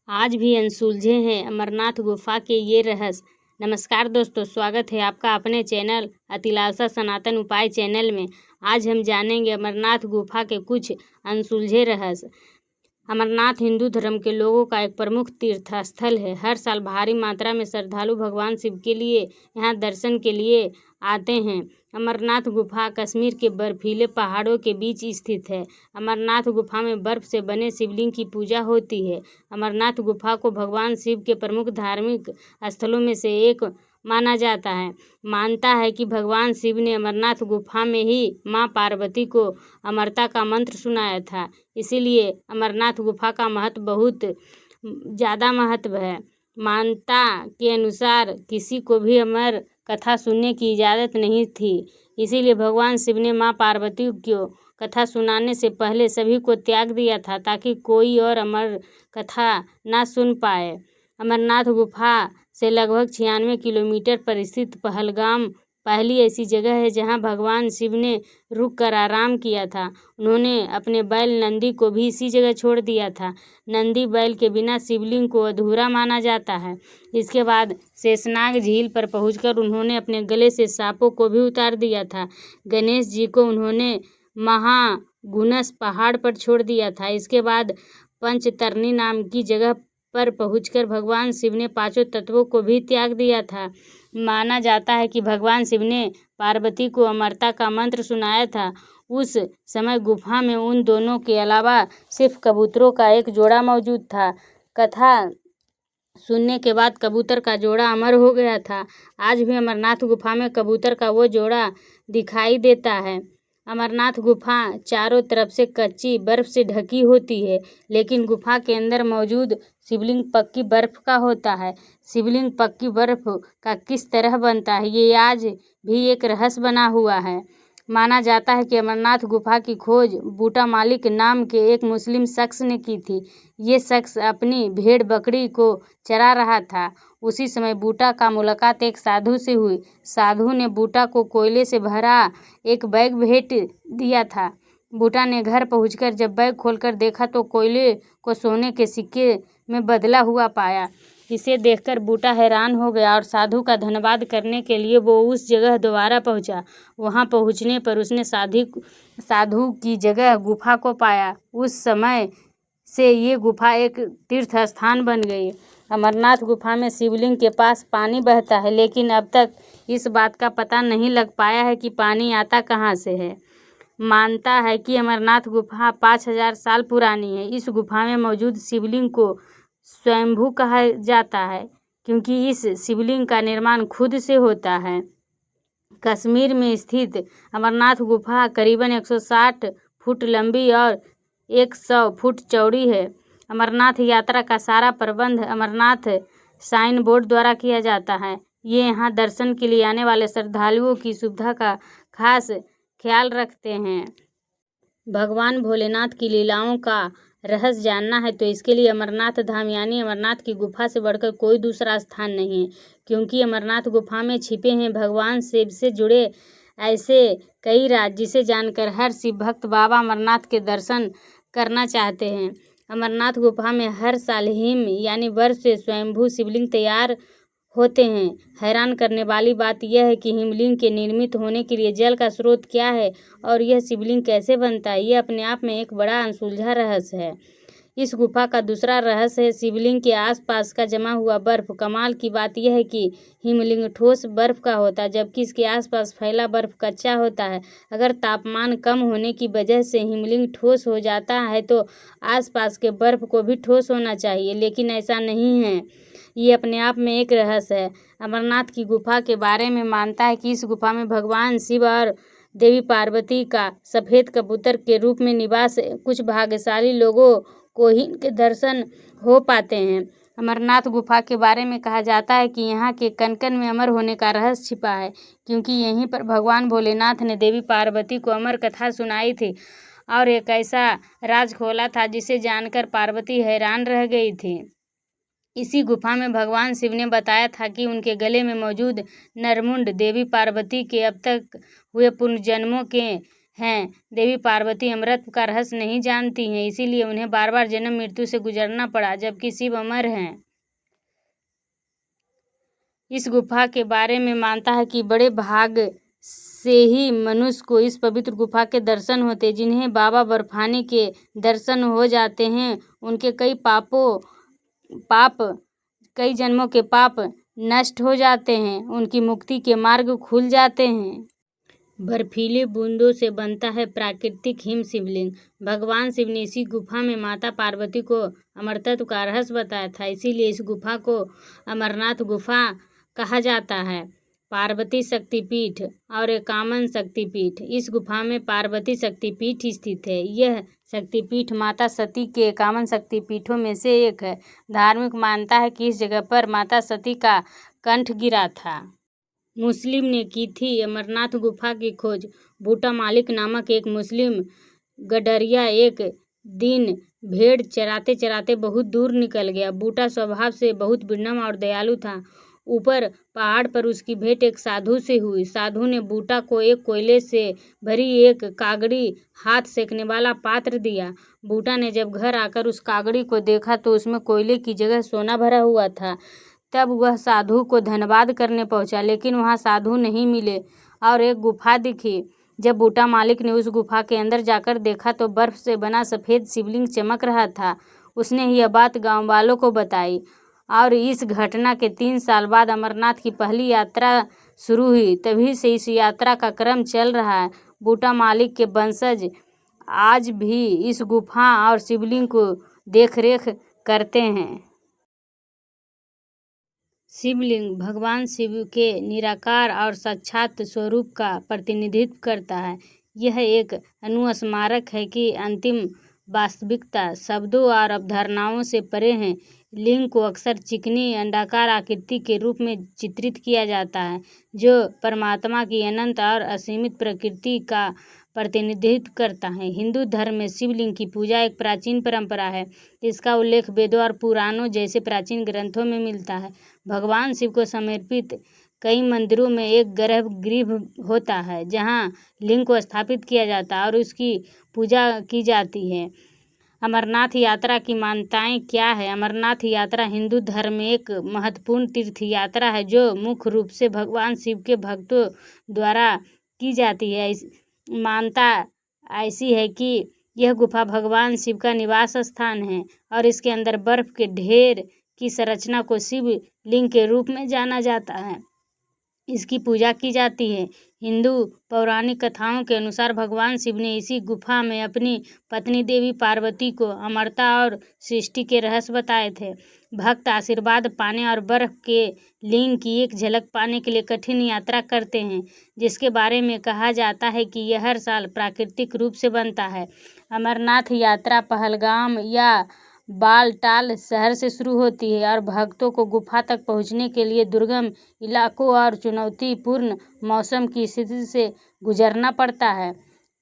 आज भी अनसुलझे हैं अमरनाथ गुफा के ये रहस्य। नमस्कार दोस्तों, स्वागत है आपका अपने चैनल अतिलालसा सनातन उपाय चैनल में। आज हम जानेंगे अमरनाथ गुफा के कुछ अनसुलझे रहस्य। अमरनाथ हिंदू धर्म के लोगों का एक प्रमुख तीर्थ स्थल है। हर साल भारी मात्रा में श्रद्धालु भगवान शिव के लिए यहाँ दर्शन के लिए आते हैं। अमरनाथ गुफा कश्मीर के बर्फीले पहाड़ों के बीच स्थित है। अमरनाथ गुफा में बर्फ से बने शिवलिंग की पूजा होती है। अमरनाथ गुफा को भगवान शिव के प्रमुख धार्मिक स्थलों में से एक माना जाता है। मानता है कि भगवान शिव ने अमरनाथ गुफा में ही मां पार्वती को अमरता का मंत्र सुनाया था। इसीलिए अमरनाथ गुफा का महत्व बहुत ज़्यादा महत्व है। मान्यता के अनुसार किसी को भी अमर कथा सुनने की इजाज़त नहीं थी। इसीलिए भगवान शिव ने मां पार्वती को कथा सुनाने से पहले सभी को त्याग दिया था, ताकि कोई और अमर कथा ना सुन पाए। अमरनाथ गुफा से लगभग 96 किलोमीटर पर स्थित पहलगाम पहली ऐसी जगह है जहां भगवान शिव ने रुक कर आराम किया था। उन्होंने अपने बैल नंदी को भी इसी जगह छोड़ दिया था। नंदी बैल के बिना शिवलिंग को अधूरा माना जाता है। इसके बाद शेषनाग झील पर पहुंचकर उन्होंने अपने गले से सांपों को भी उतार दिया था। गणेश जी को उन्होंने महागुनस पहाड़ पर छोड़ दिया था। इसके बाद पंचतरनी नाम की जगह पर पहुंचकर भगवान शिव ने पांचों तत्वों को भी त्याग दिया था। माना जाता है कि भगवान शिव ने पार्वती को अमरता का मंत्र सुनाया था। उस समय गुफा में उन दोनों के अलावा सिर्फ कबूतरों का एक जोड़ा मौजूद था। कथा सुनने के बाद कबूतर का जोड़ा अमर हो गया था। आज भी अमरनाथ गुफा में कबूतर का वो जोड़ा दिखाई देता है। अमरनाथ गुफा चारों तरफ से कच्ची बर्फ से ढकी होती है, लेकिन गुफा के अंदर मौजूद शिवलिंग पक्की बर्फ का होता है। शिवलिंग पक्की बर्फ का किस तरह बनता है, ये आज भी एक रहस्य बना हुआ है। माना जाता है कि अमरनाथ गुफा की खोज बूटा मालिक नाम के एक मुस्लिम शख्स ने की थी। ये शख्स अपनी भेड़ बकरी को चरा रहा था। उसी समय बूटा का मुलाकात एक साधु से हुई। साधु ने बूटा को कोयले से भरा एक बैग भेंट दिया था। बूटा ने घर पहुंचकर जब बैग खोलकर देखा तो कोयले को सोने के सिक्के में बदला हुआ पाया। इसे देखकर बूटा हैरान हो गया और साधु का धन्यवाद करने के लिए वो उस जगह दोबारा पहुंचा। वहां पहुंचने पर उसने साधु की जगह गुफा को पाया। उस समय से ये गुफा एक तीर्थ स्थान बन गई। अमरनाथ गुफा में शिवलिंग के पास पानी बहता है, लेकिन अब तक इस बात का पता नहीं लग पाया है कि पानी आता कहाँ से है। मानता है कि अमरनाथ गुफा 5000 साल पुरानी है। इस गुफा में मौजूद शिवलिंग को स्वयंभू कहा जाता है, क्योंकि इस शिवलिंग का निर्माण खुद से होता है। कश्मीर में स्थित अमरनाथ गुफा करीबन 160 फुट लंबी और 100 फुट चौड़ी है। अमरनाथ यात्रा का सारा प्रबंध अमरनाथ साइन बोर्ड द्वारा किया जाता है। ये यहाँ दर्शन के लिए आने वाले श्रद्धालुओं की सुविधा का खास ख्याल रखते हैं। भगवान भोलेनाथ की लीलाओं का रहस्य जानना है तो इसके लिए अमरनाथ धाम यानी अमरनाथ की गुफा से बढ़कर कोई दूसरा स्थान नहीं है, क्योंकि अमरनाथ गुफा में छिपे हैं भगवान शिव से जुड़े ऐसे कई राज, जिसे जानकर हर शिव भक्त बाबा अमरनाथ के दर्शन करना चाहते हैं। अमरनाथ गुफा में हर साल हिम यानी बर्फ से स्वयंभू शिवलिंग तैयार होते हैं। हैरान करने वाली बात यह है कि हिमलिंग के निर्मित होने के लिए जल का स्रोत क्या है और यह शिवलिंग कैसे बनता है, यह अपने आप में एक बड़ा अनसुलझा रहस्य है। इस गुफा का दूसरा रहस्य है शिवलिंग के आसपास का जमा हुआ बर्फ। कमाल की बात यह है कि हिमलिंग ठोस बर्फ का होता है, जबकि इसके आसपास फैला बर्फ कच्चा होता है। अगर तापमान कम होने की वजह से हिमलिंग ठोस हो जाता है तो आसपास के बर्फ को भी ठोस होना चाहिए, लेकिन ऐसा नहीं है। ये अपने आप में एक रहस्य है। अमरनाथ की गुफा के बारे में मानता है कि इस गुफा में भगवान शिव और देवी पार्वती का सफ़ेद कबूतर के रूप में निवास है। कुछ भाग्यशाली लोगों को ही इनके दर्शन हो पाते हैं। अमरनाथ गुफा के बारे में कहा जाता है कि यहाँ के कण-कण में अमर होने का रहस्य छिपा है, क्योंकि यहीं पर भगवान भोलेनाथ ने देवी पार्वती को अमर कथा सुनाई थी और एक ऐसा राज खोला था जिसे जानकर पार्वती हैरान रह गई थी। इसी गुफा में भगवान शिव ने बताया था कि उनके गले में मौजूद नरमुंड देवी पार्वती के अब तक हुए पुनर्जन्मों के हैं। देवी पार्वती अमरत्व का रहस्य नहीं जानती हैं, इसीलिए उन्हें बार बार जन्म मृत्यु से गुजरना पड़ा, जबकि शिव अमर हैं। इस गुफा के बारे में मानता है कि बड़े भाग से ही मनुष्य को इस पवित्र गुफा के दर्शन होते। जिन्हें बाबा बर्फानी के दर्शन हो जाते हैं, उनके कई जन्मों के पाप नष्ट हो जाते हैं, उनकी मुक्ति के मार्ग खुल जाते हैं। बर्फीले बूंदों से बनता है प्राकृतिक हिम शिवलिंग। भगवान शिव ने इसी गुफा में माता पार्वती को अमरत्व का रहस्य बताया था, इसीलिए इस गुफा को अमरनाथ गुफा कहा जाता है। पार्वती शक्तिपीठ और एकावन शक्तिपीठ। इस गुफा में पार्वती शक्तिपीठ स्थित है। यह शक्तिपीठ माता सती के एकावन शक्तिपीठों में से एक है। धार्मिक मान्यता है कि इस जगह पर माता सती का कंठ गिरा था। मुस्लिम ने की थी अमरनाथ गुफा की खोज। बूटा मालिक नामक एक मुस्लिम गडरिया एक दिन भेड़ चराते चराते बहुत दूर निकल गया। बूटा स्वभाव से बहुत विनम्र और दयालु था। ऊपर पहाड़ पर उसकी भेंट एक साधु से हुई। साधु ने बूटा को एक कोयले से भरी एक कागड़ी हाथ सेकने वाला पात्र दिया। बूटा ने जब घर आकर उस कागड़ी को देखा तो उसमें कोयले की जगह सोना भरा हुआ था। तब वह साधु को धन्यवाद करने पहुंचा, लेकिन वहां साधु नहीं मिले और एक गुफा दिखी। जब बूटा मालिक ने उस गुफा के अंदर जाकर देखा तो बर्फ से बना सफ़ेद शिवलिंग चमक रहा था। उसने यह बात गांव वालों को बताई और इस घटना के 3 साल बाद अमरनाथ की पहली यात्रा शुरू हुई। तभी से इस यात्रा का क्रम चल रहा है। बूटा मालिक के वंशज आज भी इस गुफा और शिवलिंग को देखरेख करते हैं। शिवलिंग भगवान शिव के निराकार और साक्षात स्वरूप का प्रतिनिधित्व करता है। यह एक अनुस्मारक है कि अंतिम वास्तविकता शब्दों और अवधारणाओं से परे है। लिंग को अक्सर चिकनी अंडाकार आकृति के रूप में चित्रित किया जाता है, जो परमात्मा की अनंत और असीमित प्रकृति का प्रतिनिधित्व करता है। हिंदू धर्म में शिवलिंग की पूजा एक प्राचीन परंपरा है। इसका उल्लेख वेदों और पुराणों जैसे प्राचीन ग्रंथों में मिलता है। भगवान शिव को समर्पित कई मंदिरों में एक गर्भगृह होता है, जहां लिंग को स्थापित किया जाता है और उसकी पूजा की जाती है। अमरनाथ यात्रा की मान्यताएं क्या है? अमरनाथ यात्रा हिंदू धर्म में एक महत्वपूर्ण तीर्थ यात्रा है, जो मुख्य रूप से भगवान शिव के भक्तों द्वारा की जाती है। मान्यता ऐसी है कि यह गुफा भगवान शिव का निवास स्थान है और इसके अंदर बर्फ के ढेर की संरचना को शिव लिंग के रूप में जाना जाता है। इसकी पूजा की जाती है। हिंदू पौराणिक कथाओं के अनुसार भगवान शिव ने इसी गुफा में अपनी पत्नी देवी पार्वती को अमरता और सृष्टि के रहस्य बताए थे। भक्त आशीर्वाद पाने और बर्फ के लिंग की एक झलक पाने के लिए कठिन यात्रा करते हैं, जिसके बारे में कहा जाता है कि यह हर साल प्राकृतिक रूप से बनता है। अमरनाथ यात्रा पहलगाम या बालटाल शहर से शुरू होती है और भक्तों को गुफा तक पहुंचने के लिए दुर्गम इलाकों और चुनौतीपूर्ण मौसम की स्थिति से गुजरना पड़ता है।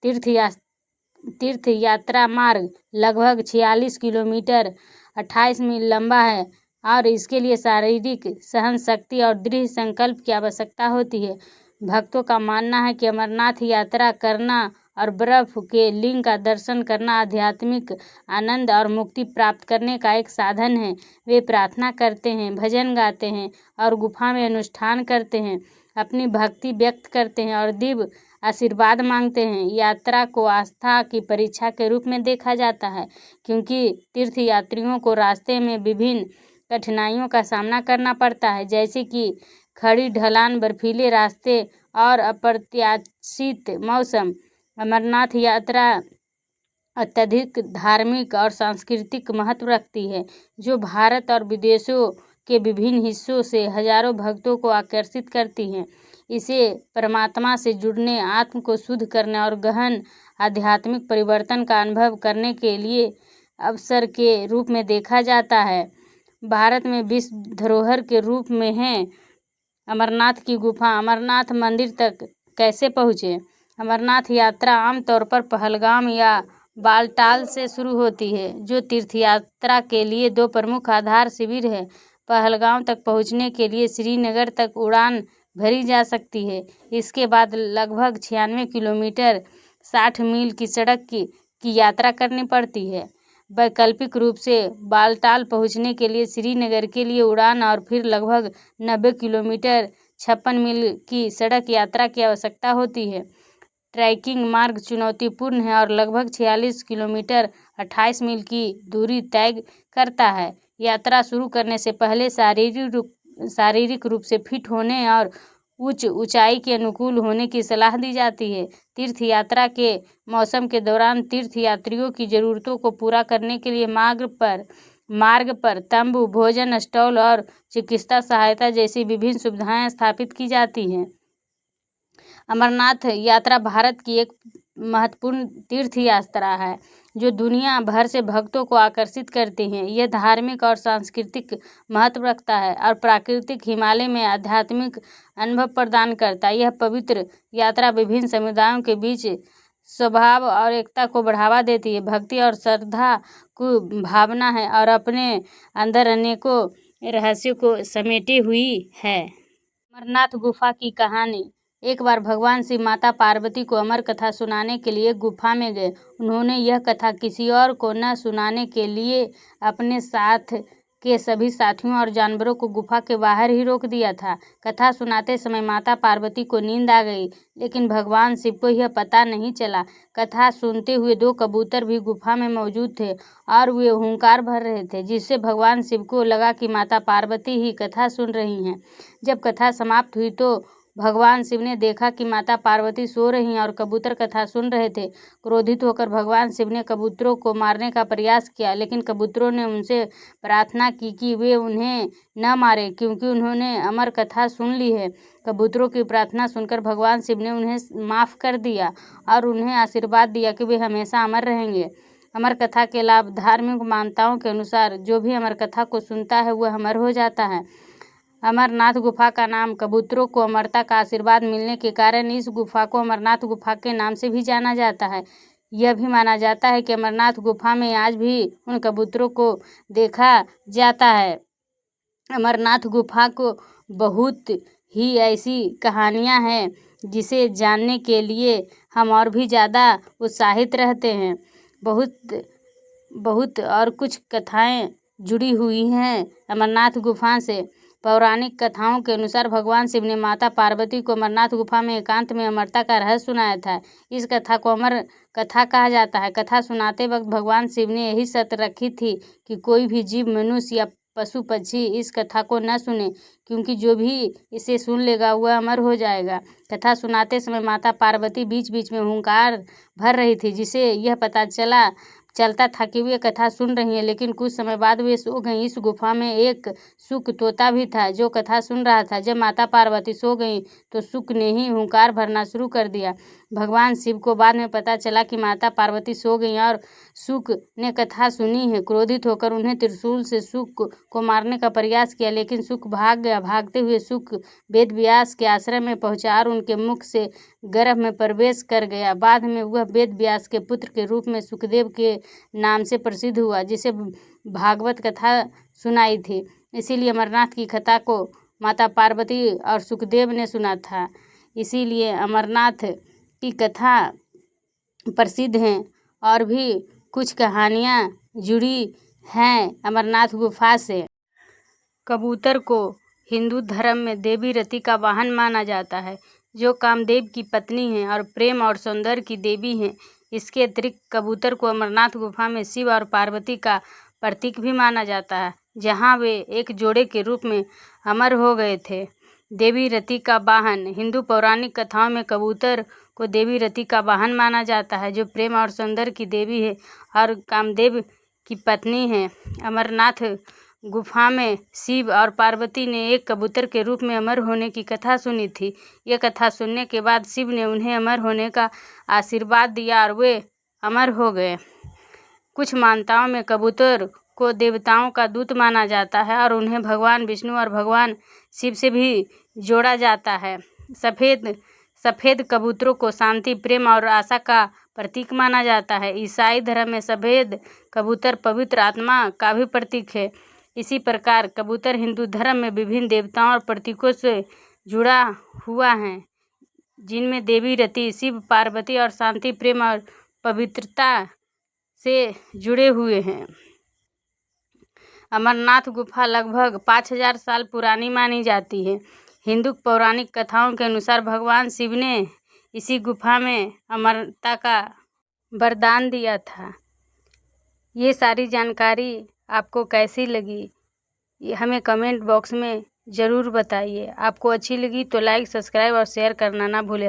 तीर्थ यात्रा मार्ग लगभग 46 किलोमीटर 28 मील लंबा है और इसके लिए शारीरिक सहन शक्ति और दृढ़ संकल्प की आवश्यकता होती है। भक्तों का मानना है कि अमरनाथ यात्रा करना और बर्फ के लिंग का दर्शन करना आध्यात्मिक आनंद और मुक्ति प्राप्त करने का एक साधन है। वे प्रार्थना करते हैं, भजन गाते हैं और गुफा में अनुष्ठान करते हैं, अपनी भक्ति व्यक्त करते हैं और दिव्य आशीर्वाद मांगते हैं। यात्रा को आस्था की परीक्षा के रूप में देखा जाता है, क्योंकि तीर्थ यात्रियों को रास्ते में विभिन्न कठिनाइयों का सामना करना पड़ता है, जैसे कि खड़ी ढलान, बर्फीले रास्ते और अप्रत्याशित मौसम। अमरनाथ यात्रा अत्यधिक धार्मिक और सांस्कृतिक महत्व रखती है, जो भारत और विदेशों के विभिन्न हिस्सों से हजारों भक्तों को आकर्षित करती हैं। इसे परमात्मा से जुड़ने, आत्म को शुद्ध करने और गहन आध्यात्मिक परिवर्तन का अनुभव करने के लिए अवसर के रूप में देखा जाता है। भारत में विश्व धरोहर के रूप में है अमरनाथ की गुफा। अमरनाथ मंदिर तक कैसे पहुँचे? अमरनाथ यात्रा आमतौर पर पहलगाम या बालटाल से शुरू होती है, जो तीर्थ यात्रा के लिए 2 प्रमुख आधार शिविर है। पहलगाम तक पहुंचने के लिए श्रीनगर तक उड़ान भरी जा सकती है। इसके बाद लगभग 96 किलोमीटर 60 मील की सड़क की यात्रा करनी पड़ती है। वैकल्पिक रूप से बालटाल पहुंचने के लिए श्रीनगर के लिए उड़ान और फिर लगभग 90 किलोमीटर 56 मील की सड़क यात्रा की आवश्यकता होती है। ट्रैकिंग मार्ग चुनौतीपूर्ण है और लगभग 46 किलोमीटर 28 मील की दूरी तय करता है। यात्रा शुरू करने से पहले शारीरिक रूप से फिट होने और उच्च ऊंचाई के अनुकूल होने की सलाह दी जाती है। तीर्थ यात्रा के मौसम के दौरान तीर्थ यात्रियों की ज़रूरतों को पूरा करने के लिए मार्ग पर तंबू, भोजन स्टॉल और चिकित्सा सहायता जैसी विभिन्न सुविधाएं स्थापित की जाती हैं। अमरनाथ यात्रा भारत की एक महत्वपूर्ण तीर्थ यात्रा है जो दुनिया भर से भक्तों को आकर्षित करती है। यह धार्मिक और सांस्कृतिक महत्व रखता है और प्राकृतिक हिमालय में आध्यात्मिक अनुभव प्रदान करता है। यह पवित्र यात्रा विभिन्न समुदायों के बीच स्वभाव और एकता को बढ़ावा देती है, भक्ति और श्रद्धा को भावना है और अपने अंदर अनेकों रहस्यों को समेटे हुई है। अमरनाथ गुफा की कहानी। एक बार भगवान शिव माता पार्वती को अमर कथा सुनाने के लिए गुफा में गए। उन्होंने यह कथा किसी और को न सुनाने के लिए अपने साथ के सभी साथियों और जानवरों को गुफा के बाहर ही रोक दिया था। कथा सुनाते समय माता पार्वती को नींद आ गई, लेकिन भगवान शिव को यह पता नहीं चला। कथा सुनते हुए 2 कबूतर भी गुफा में मौजूद थे और वे हुंकार भर रहे थे, जिससे भगवान शिव को लगा कि माता पार्वती ही कथा सुन रही हैं। जब कथा समाप्त हुई तो भगवान शिव ने देखा कि माता पार्वती सो रही और कबूतर कथा सुन रहे थे। क्रोधित होकर भगवान शिव ने कबूतरों को मारने का प्रयास किया, लेकिन कबूतरों ने उनसे प्रार्थना की कि वे उन्हें न मारें क्योंकि उन्होंने अमर कथा सुन ली है। कबूतरों की प्रार्थना सुनकर भगवान शिव ने उन्हें माफ़ कर दिया और उन्हें आशीर्वाद दिया कि वे हमेशा अमर रहेंगे। अमर कथा के लाभ। धार्मिक मान्यताओं के अनुसार जो भी अमर कथा को सुनता है वह अमर हो जाता है। अमरनाथ गुफा का नाम कबूतरों को अमरता का आशीर्वाद मिलने के कारण इस गुफा को अमरनाथ गुफा के नाम से भी जाना जाता है। यह भी माना जाता है कि अमरनाथ गुफा में आज भी उन कबूतरों को देखा जाता है। अमरनाथ गुफा को बहुत ही ऐसी कहानियां हैं जिसे जानने के लिए हम और भी ज़्यादा उत्साहित रहते हैं। बहुत और कुछ कथाएं जुड़ी हुई हैं अमरनाथ गुफा से। पौराणिक कथाओं के अनुसार भगवान शिव ने माता पार्वती को अमरनाथ गुफा में एकांत में अमरता का रहस्य सुनाया था। इस कथा को अमर कथा कहा जाता है। कथा सुनाते वक्त भगवान शिव ने यही शर्त रखी थी कि कोई भी जीव, मनुष्य या पशु पक्षी इस कथा को न सुने, क्योंकि जो भी इसे सुन लेगा वह अमर हो जाएगा। कथा सुनाते समय माता पार्वती बीच बीच में हुंकार भर रही थी, जिसे यह पता चलता था कि वे कथा सुन रही हैं, लेकिन कुछ समय बाद वे सो गईं। इस गुफा में एक शुक तोता भी था जो कथा सुन रहा था। जब माता पार्वती सो गईं तो शुक ने ही हुंकार भरना शुरू कर दिया। भगवान शिव को बाद में पता चला कि माता पार्वती सो गईं और शुक ने कथा सुनी है। क्रोधित होकर उन्हें त्रिशूल से शुक को मारने का प्रयास किया, लेकिन शुक भाग गया। भागते हुए शुक वेद व्यास के आश्रम में पहुंचा और उनके मुख से गर्भ में प्रवेश कर गया। बाद में वह वेद व्यास के पुत्र के रूप में सुखदेव के नाम से प्रसिद्ध हुआ, जिसे भागवत कथा सुनाई थी। इसीलिए अमरनाथ की कथा को माता पार्वती और सुखदेव ने सुना था, इसीलिए अमरनाथ की कथा प्रसिद्ध हैं। और भी कुछ कहानियाँ जुड़ी हैं अमरनाथ गुफा से। कबूतर को हिंदू धर्म में देवी रति का वाहन माना जाता है, जो कामदेव की पत्नी हैं और प्रेम और सौंदर्य की देवी हैं। इसके अतिरिक्त कबूतर को अमरनाथ गुफा में शिव और पार्वती का प्रतीक भी माना जाता है, जहां वे एक जोड़े के रूप में अमर हो गए थे। देवी रति का वाहन। हिंदू पौराणिक कथाओं में कबूतर को देवी रति का वाहन माना जाता है, जो प्रेम और सौंदर्य की देवी है और कामदेव की पत्नी है। अमरनाथ गुफा में शिव और पार्वती ने एक कबूतर के रूप में अमर होने की कथा सुनी थी। यह कथा सुनने के बाद शिव ने उन्हें अमर होने का आशीर्वाद दिया और वे अमर हो गए। कुछ मान्यताओं में कबूतर को देवताओं का दूत माना जाता है और उन्हें भगवान विष्णु और भगवान शिव से भी जोड़ा जाता है। सफ़ेद कबूतरों को शांति, प्रेम और आशा का प्रतीक माना जाता है। ईसाई धर्म में सफ़ेद कबूतर पवित्र आत्मा का भी प्रतीक है। इसी प्रकार कबूतर हिंदू धर्म में विभिन्न देवताओं और प्रतीकों से जुड़ा हुआ है, जिनमें देवी रति, शिव पार्वती और शांति, प्रेम और पवित्रता से जुड़े हुए हैं। अमरनाथ गुफा लगभग 5000 साल पुरानी मानी जाती है। हिंदू पौराणिक कथाओं के अनुसार भगवान शिव ने इसी गुफा में अमरता का वरदान दिया था। ये सारी जानकारी आपको कैसी लगी, ये हमें कमेंट बॉक्स में ज़रूर बताइए। आपको अच्छी लगी तो लाइक, सब्सक्राइब और शेयर करना ना भूलें।